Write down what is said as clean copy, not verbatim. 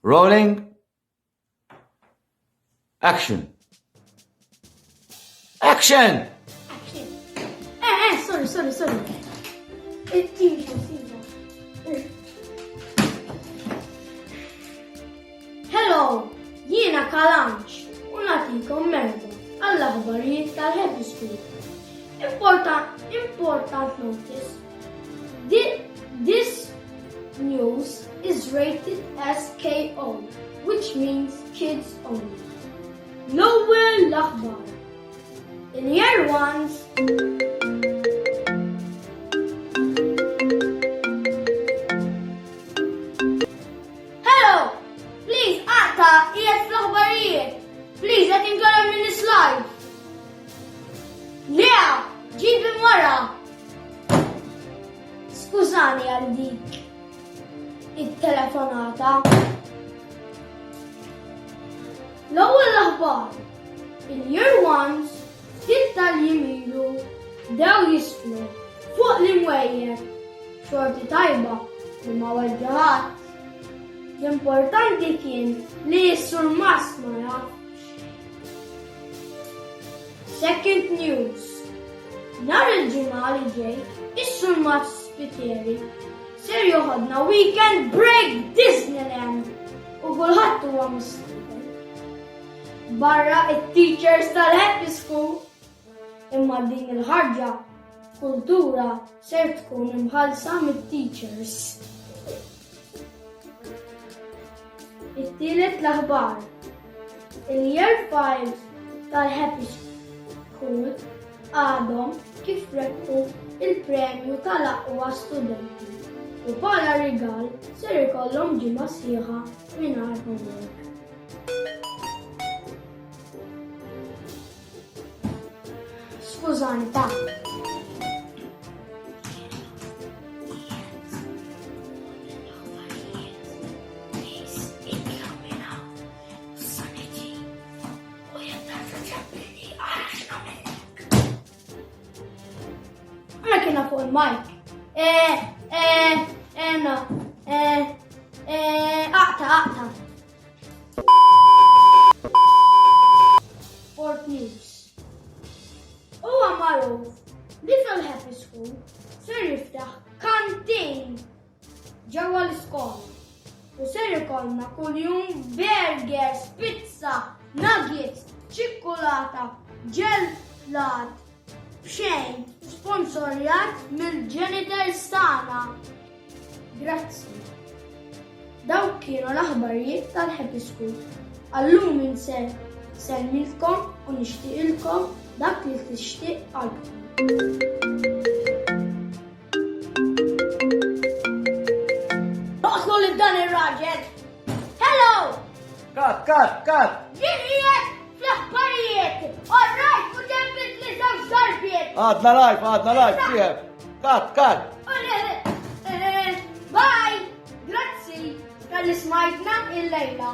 Rolling. Action. Action! Action. Sorry. Hello, jiena Kalanċ u nagħtikom merda għall-aħbarijiet tal-Happy School. Important notice. This news is rated as KO, which means kids only. L-ewwel l-aħbar. In year ones, hello! Please, Ata, qiegħed fl-aħbarijiet. Please, qed inkollhom min slide. Lea, ġibi wara. Skużani għal dik it-telefonata. L-ewwel l-aħbar. In year ones, kien tal-jimilu dew jisflu fuq l-imwejjed xorti tajba li ma weġġaħat. L-importanti kien li jissur mas ma jafx. Second news. Nar il-ġimgħa li ġej, is-sur mas Spiteri ser joħodna weekend break Disneyland u kulħadd huwa mistieden. Barra it-teachers tal-Happy School. Imma din il-ħarġa kultura ser tkun imħallsa mit-teachers. It-tielet l-aħbar. Il-year 5 tal-Happy School għadhom kif rebħu il-premju tal-aqwa studenti u bħala rigal ser ikollhom ġimgħa sħiħa mingħajr homework. Skużani, ta' Għana kena fuq il-mike. Aqta. Sport news. Huwa magħruf li fil-Happy School ser jiftaħ kantin ġewwa l-iskola u ser ikollna kuljum burgers, pizza, nuggets, ċikkulata, ġelat, b'xejn sponsorjat mill-janitors tagħna. Grazzi. Dawk kienu l-aħbarijiet tal-Happy School. Allum insellmilkom u nixtieqilkom dak li tixtieq qalbkom. Noqgħu lil dan ir-raġel. Hello! Cut! Jien qiegħed fl-aħbarijiet. All right, u ġembit li żewġ darbiet. Għadna live, kif? Cut! Bye! Grazzi tal-ismajtna il-lejla.